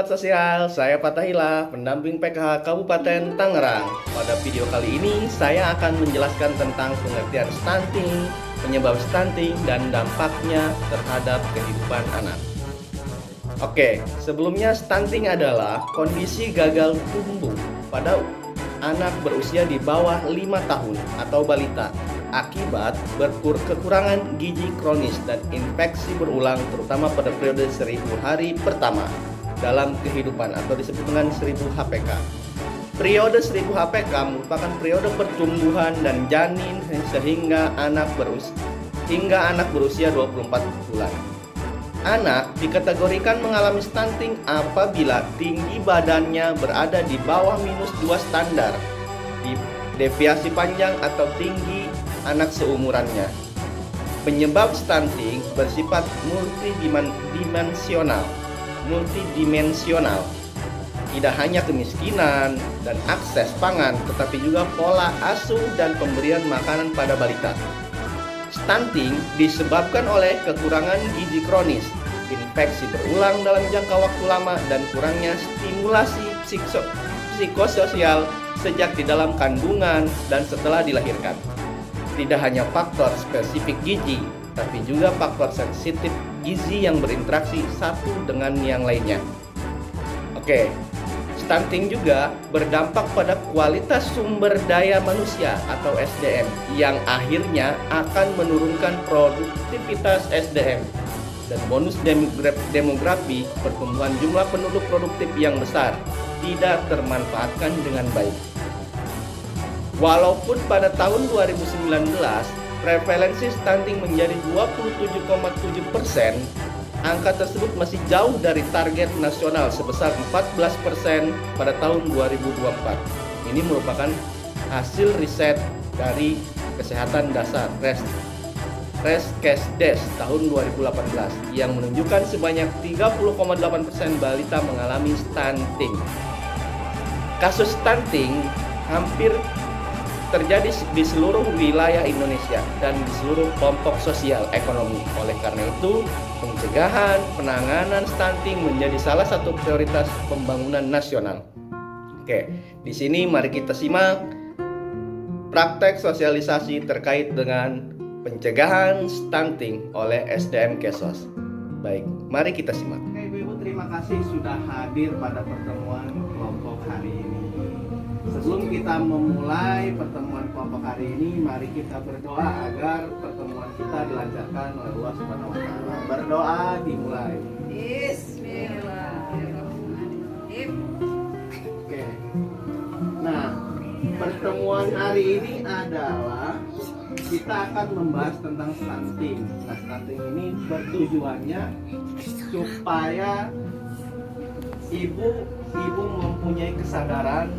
Sobat Sosial, saya Fatahillah, pendamping PKH Kabupaten Tangerang. Pada video kali ini, saya akan menjelaskan tentang pengertian stunting, penyebab stunting, dan dampaknya terhadap kehidupan anak. Oke, sebelumnya stunting adalah kondisi gagal tumbuh pada anak berusia di bawah 5 tahun atau balita akibat kekurangan gizi kronis dan infeksi berulang terutama pada periode 1000 hari pertama dalam kehidupan atau disebut dengan 1000 HPK. Periode 1000 HPK merupakan periode pertumbuhan dan janin hingga anak berusia 24 bulan. Anak dikategorikan mengalami stunting apabila tinggi badannya berada di bawah -2 standar, di deviasi panjang atau tinggi anak seumurannya. Penyebab stunting bersifat multidimensional. Tidak hanya kemiskinan dan akses pangan, tetapi juga pola asuh dan pemberian makanan pada balita. Stunting disebabkan oleh kekurangan gizi kronis, infeksi berulang dalam jangka waktu lama, dan kurangnya stimulasi psikososial sejak di dalam kandungan dan setelah dilahirkan. Tidak hanya faktor spesifik gizi, tapi juga faktor sensitif gizi yang berinteraksi satu dengan yang lainnya. Oke, stunting juga berdampak pada kualitas sumber daya manusia atau SDM yang akhirnya akan menurunkan produktivitas SDM dan bonus demografi. Pertumbuhan jumlah penduduk produktif yang besar tidak termanfaatkan dengan baik. Walaupun pada tahun 2019 prevalensi stunting menjadi 27,7%, angka tersebut masih jauh dari target nasional sebesar 14% pada tahun 2024. Ini merupakan hasil riset dari Kesehatan Dasar Reskesdes tahun 2018 yang menunjukkan sebanyak 30,8% balita mengalami stunting. Kasus stunting hampir terjadi di seluruh wilayah Indonesia dan di seluruh kelompok sosial ekonomi. Oleh karena itu, pencegahan penanganan stunting menjadi salah satu prioritas pembangunan nasional. Oke, di sini mari kita simak praktek sosialisasi terkait dengan pencegahan stunting oleh SDM Kesos. Baik, mari kita simak. Oke, Ibu-ibu, terima kasih sudah hadir pada pertemuan kelompok hari ini. Sebelum kita memulai pertemuan kelompok hari ini, mari kita berdoa agar pertemuan kita dilancarkan oleh Allah Subhanahu wa taala. Berdoa dimulai. Bismillahirrahmanirrahim. Oke. Nah, pertemuan hari ini adalah kita akan membahas tentang stunting. Nah, stunting ini bertujuannya supaya ibu mempunyai kesadaran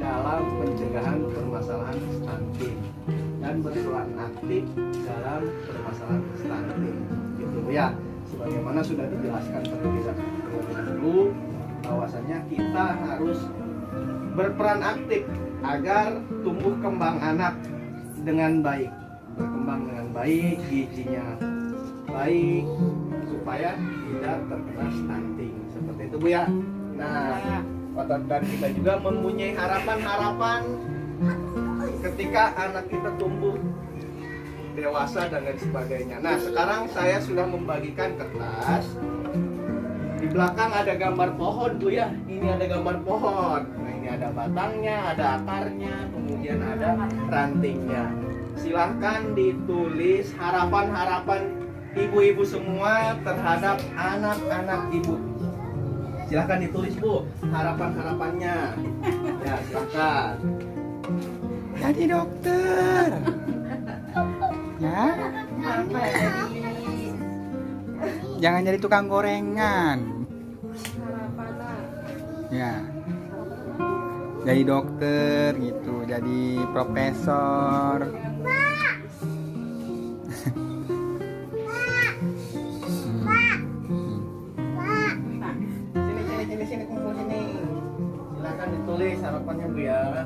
dalam pencegahan permasalahan stunting dan berperan aktif dalam permasalahan stunting, gitu ya. Sebagaimana sudah dijelaskan terlebih dahulu, bahwasanya kita harus berperan aktif agar tumbuh kembang anak dengan baik, berkembang dengan baik, gizinya baik, supaya tidak terkena stunting. Seperti itu, Bu ya. Nah, dan kita juga mempunyai harapan-harapan ketika anak kita tumbuh dewasa dan lain sebagainya. Nah, sekarang saya sudah membagikan kertas. Di belakang ada gambar pohon, Bu ya. Ini ada gambar pohon. Nah, ini ada batangnya, ada akarnya, kemudian ada rantingnya. Silahkan ditulis harapan-harapan ibu-ibu semua terhadap anak-anak ibu. Silahkan ditulis, Bu, harapan-harapannya. Ya, silahkan. Jadi dokter. Ya. Jangan jadi tukang gorengan. Ya. Jadi dokter gitu, jadi profesor. Sini kumpul sini. Silakan ditulis harapannya, Bu ya.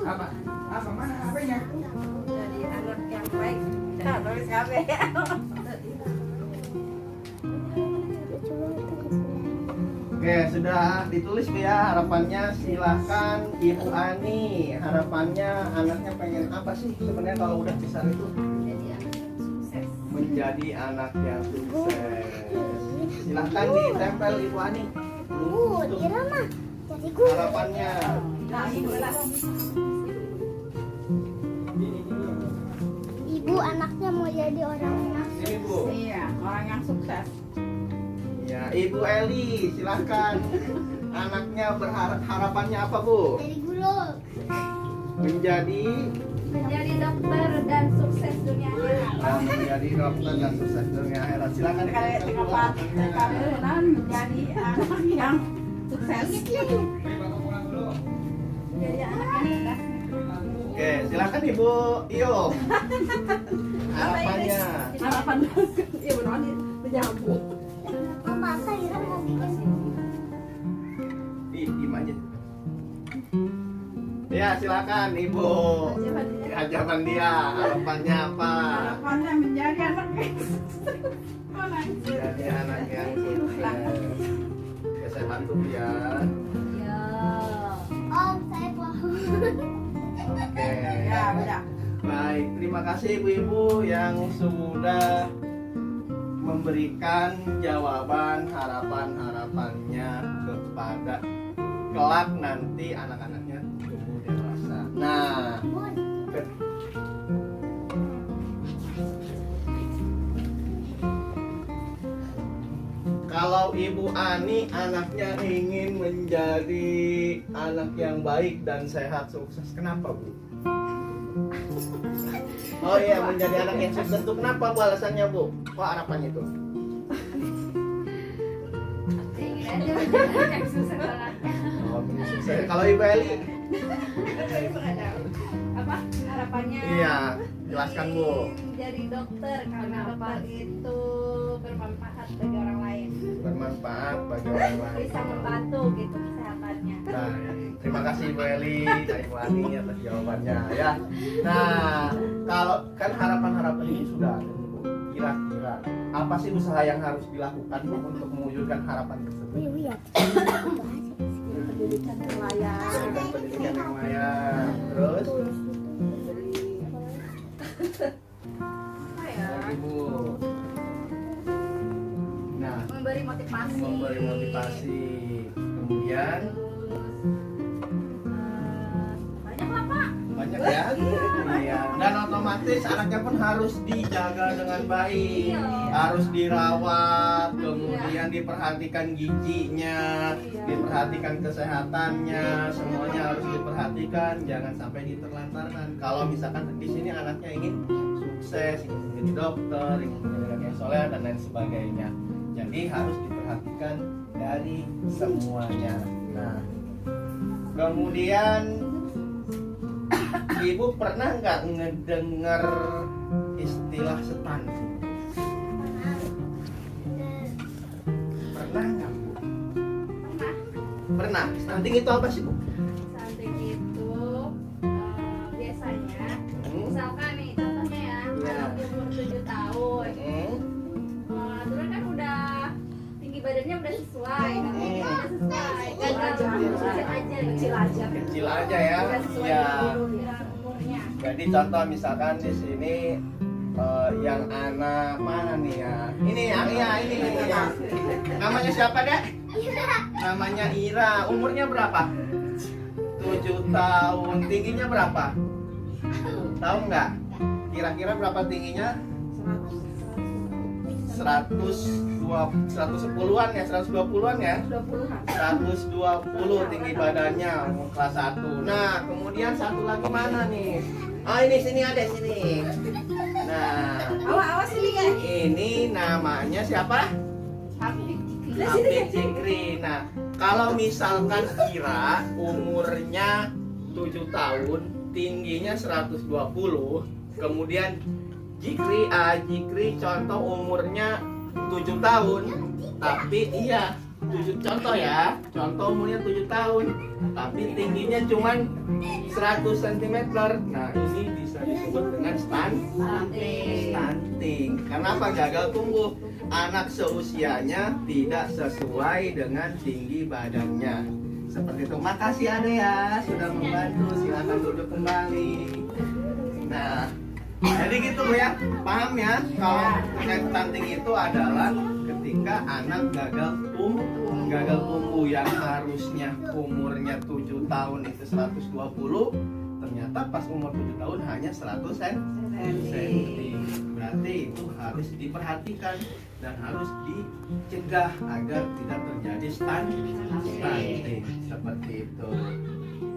Apa? Apa mana HP-nya? Jadi anak yang baik. Nah, tulis HP. Oke, sudah ditulis Bu ya harapannya. Silahkan Ibu Ani. Harapannya anaknya pengen apa sih sebenarnya kalau udah besar itu? Jadi anak yang sukses. Menjadi anak yang sukses. Silahkan ditempel Ibu Ani. Tuh, harapannya. Nah, ibu lah. Ibu anaknya mau jadi orang yang Ini Bu. Iya, orang yang sukses. Ya, Ibu Eli, silahkan. Anaknya berharap harapannya apa Bu? jadi guru. Menjadi Menjadi dokter dan sukses dunia akhirat. menjadi dokter dan sukses dunia akhirat. Silahkan ditempel Bu. Kalian menjadi anak yang sukses. Jadi anak yang sukses. Oke, silahkan Ibu Iyo. Harapannya. Harapan iya benar menyambung. Mama Ira mau bikin Diem aja. Ya, silakan Ibu. Hajaman dia, harapannya apa? Harapannya menjadi anak yang Jadi anak yang sukses. Sehat tuh ya. Ya. Om saya bohong. Oke. Ya, udah. Baik, terima kasih ibu-ibu yang sudah memberikan jawaban harapan-harapannya kepada kelak nanti anak-anaknya tumbuh dewasa. Nah, kalau Ibu Ani anaknya ingin menjadi anak yang baik dan sehat sukses, kenapa Bu? Oh iya, menjadi anak yang sukses itu kenapa Bu alasannya Bu? Kok harapannya itu? Ingin aja menjadi anak yang sukses banget. Oh, ingin sukses. Kalau Ibu Eli? Apa harapannya? Iya, jelaskan Bu. Jadi dokter karena dokter itu bermanfaat bagi orang lain. Bermanfaat bagi orang lain. Bisa membantu gitu kesehatannya. Nah, terima kasih Ibu Eli dan Ibu Ani atas jawabannya ya. Nah, kalau kan harapan-harapan ini sudah ada nih, Bu. Kira-kira apa sih usaha yang harus dilakukan Bu untuk mewujudkan harapan tersebut? Pendidikan yang layak. Memberikan pendidikan yang layak. Terus, Apa ya? Ibu. Nah, Memberi motivasi. memberi motivasi. Kemudian Banyak lah Pak. banyak ya. Iya. Dan otomatis anaknya pun harus dijaga dengan baik, Iya. harus dirawat, kemudian diperhatikan giginya, Iya. diperhatikan kesehatannya, semuanya harus diperhatikan, jangan sampai diterlantarkan. Kalau misalkan di sini anaknya ingin sukses, ingin menjadi dokter, ingin menjadi anak yang soleh dan lain sebagainya, jadi harus diperhatikan dari semuanya. Nah, kemudian Ibu pernah nggak ngedenger istilah stunting? Pernah nggak Bu? Pernah. Pernah. Stunting itu apa sih Bu? Stunting itu biasanya misalkan nih contohnya ya Iya. anak umur 7 tahun aturan kan udah tinggi badannya udah sesuai udah sesuai kan kecil aja Kecil aja ya. udah sesuai Ya. dengan umurnya. Jadi contoh misalkan di sini yang anak mana nih ya? Ini ya. Namanya siapa deh? Namanya Ira. Umurnya berapa? 7 tahun. Tingginya berapa? Tahu nggak? Kira-kira berapa tingginya? 110-an ya, 120-an ya? 20-an 120 tinggi badannya kelas 1. Nah, kemudian satu lagi mana nih? Oh, ini sini ada sini. Nah, awas ini guys ini namanya siapa? Habib Habib Jikri. Nah, kalau misalkan Ira umurnya 7 tahun, tingginya 120, kemudian Jikri contoh umurnya 7 tahun, tapi iya contoh ya, contoh umurnya 7 tahun, tapi tingginya cuman 100 cm. Nah, ini bisa disebut dengan stunting. Kenapa gagal tumbuh? Anak seusianya tidak sesuai dengan tinggi badannya. Seperti itu. Makasih Ade ya sudah membantu. Silakan duduk kembali. Nah, jadi gitu Bu ya. Paham ya? Kalau stunting itu adalah ketika anak gagal tumbuh yang harusnya umurnya 7 tahun itu 120, ternyata pas umur 7 tahun hanya 100 cm. Berarti itu harus diperhatikan dan harus dicegah agar tidak terjadi stunting seperti itu.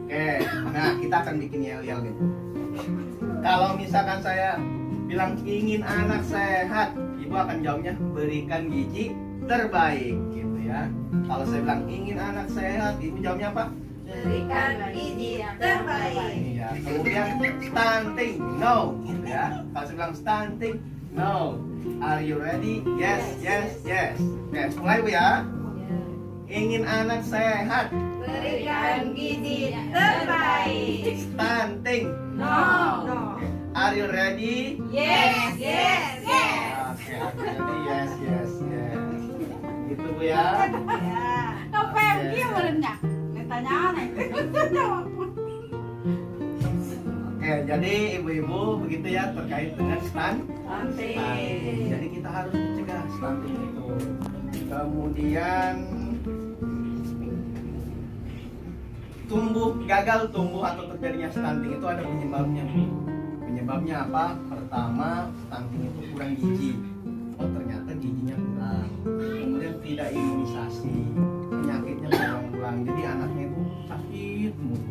Oke, nah kita akan bikin yel-yel nih. Kalau misalkan saya bilang ingin anak sehat, ibu akan jawabnya berikan gizi terbaik gitu ya. Kalau saya bilang ingin anak sehat, ibu jawabnya apa? Berikan gizi terbaik. Iya. Kemudian stunting, no gitu ya. Kalau saya bilang stunting, no. Are you ready? Yes, yes, yes. Oke, mulai Bu ya. Ingin anak sehat, Berikan gizi terbaik. stunting. No. Are you ready? Yes. Oke, jadi yes, yes, yes. Gitu Bu ya. Apa yang dia merendah? Tanya aneh. Oke, jadi ibu-ibu begitu ya terkait dengan stunting. Jadi kita harus mencegah stunting itu. Kemudian gagal tumbuh atau terjadinya stunting itu ada penyebabnya Bu. Penyebabnya apa? Pertama, stunting itu kurang gizi. Oh ternyata gizinya kurang. Kemudian tidak imunisasi, penyakitnya berulang-ulang. Jadi anaknya itu sakit mulu.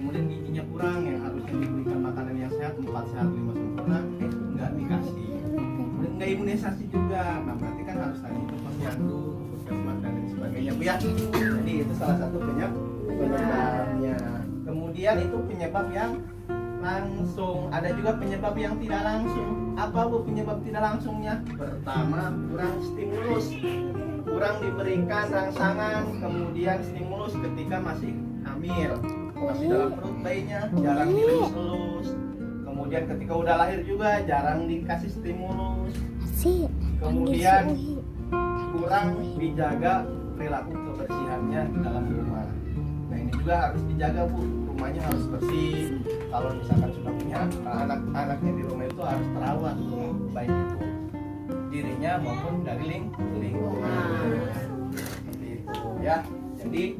Kemudian gizinya kurang, yang harusnya diberikan makanan yang sehat, 4 sehat 5 sempurna, nggak dikasih. Kemudian nggak imunisasi juga. Nah berarti kan harus tanya ke posyandu, ke puskesmas dan lain sebagainya Bu ya. Jadi itu salah satu penyebabnya. Kemudian itu penyebab yang langsung, ada juga penyebab yang tidak langsung. Apa Bu penyebab tidak langsungnya? Pertama, kurang stimulus, kurang diberikan rangsangan, kemudian stimulus ketika masih hamil, masih dalam perut bayinya, jarang dilus-elus. Kemudian ketika udah lahir juga jarang dikasih stimulus. Kemudian kurang dijaga perilaku kebersihannya di dalam rumah. Nah ini juga harus dijaga Bu, rumahnya harus bersih. Kalau misalkan sudah punya anak-anaknya di rumah itu harus terawat, baik itu dirinya maupun dari lingkungan. Seperti itu ya. Jadi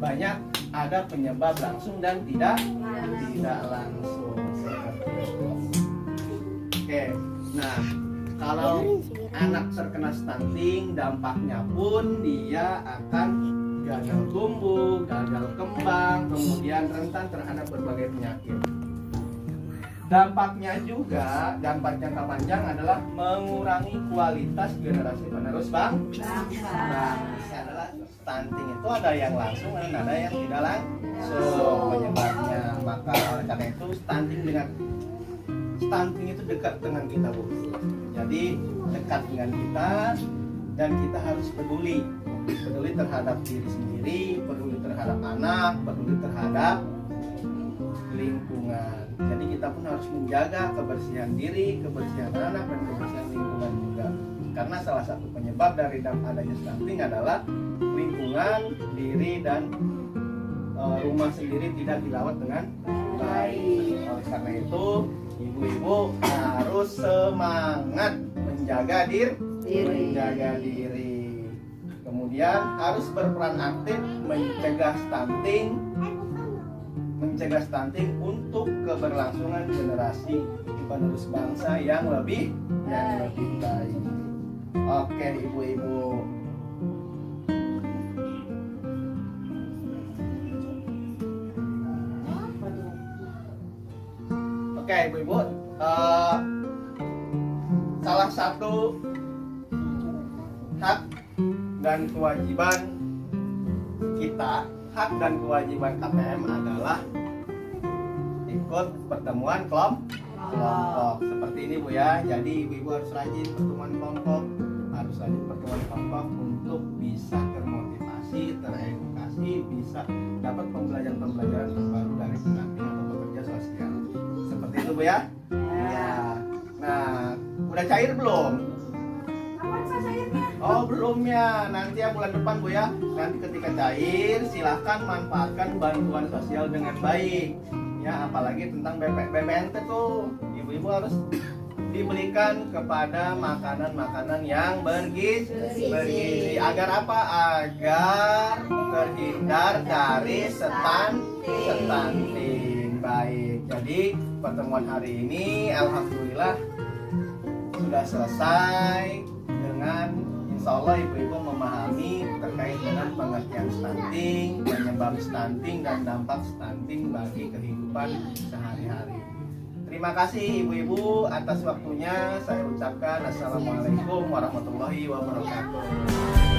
banyak ada penyebab langsung dan tidak langsung seperti itu. Oke, nah kalau anak terkena stunting dampaknya pun dia akan gagal tumbuh, gagal kembang, kemudian rentan terhadap berbagai penyakit. Dampaknya juga, dampak jangka panjang adalah mengurangi kualitas generasi penerus bangsa. Adalah stunting itu ada yang langsung dan ada yang tidak langsung penyebabnya. Maka oleh karena itu stunting itu dekat dengan kita Bu. Jadi dekat dengan kita dan kita harus peduli terhadap diri sendiri, peduli terhadap anak, peduli terhadap lingkungan. Jadi kita pun harus menjaga kebersihan diri, kebersihan anak dan kebersihan lingkungan juga. Karena salah satu penyebab dari adanya stunting adalah lingkungan, diri dan rumah sendiri tidak dirawat dengan baik. Oleh karena itu, ibu-ibu harus semangat menjaga diri. Kemudian harus berperan aktif mencegah stunting untuk keberlangsungan generasi penerus bangsa yang lebih baik. Oke ibu-ibu. Oke ibu-ibu, salah satu hak dan kewajiban kita, hak dan kewajiban KPM adalah ikut pertemuan kelompok seperti ini Bu ya. Jadi ibu-ibu harus rajin pertemuan kelompok untuk bisa termotivasi terinspirasi, teredukasi, bisa dapat pembelajaran-pembelajaran terbaru dari pendamping atau pekerja sosial. Seperti itu Bu ya? Ya. Nah, udah cair belum? Kapan Pak cairnya? Oh belum ya, nanti ya bulan depan Bu ya. Nanti ketika cair silahkan manfaatkan bantuan sosial dengan baik. Ya apalagi tentang BPNT tuh, ibu-ibu harus diberikan kepada makanan-makanan yang bergizi. Agar apa? Agar terhindar dari stunting. Baik, jadi pertemuan hari ini alhamdulillah sudah selesai dengan insya Allah ibu-ibu memahami terkait dengan pengertian stunting, penyebab stunting dan dampak stunting bagi kehidupan sehari-hari. Terima kasih ibu-ibu atas waktunya. Saya ucapkan assalamualaikum warahmatullahi wabarakatuh.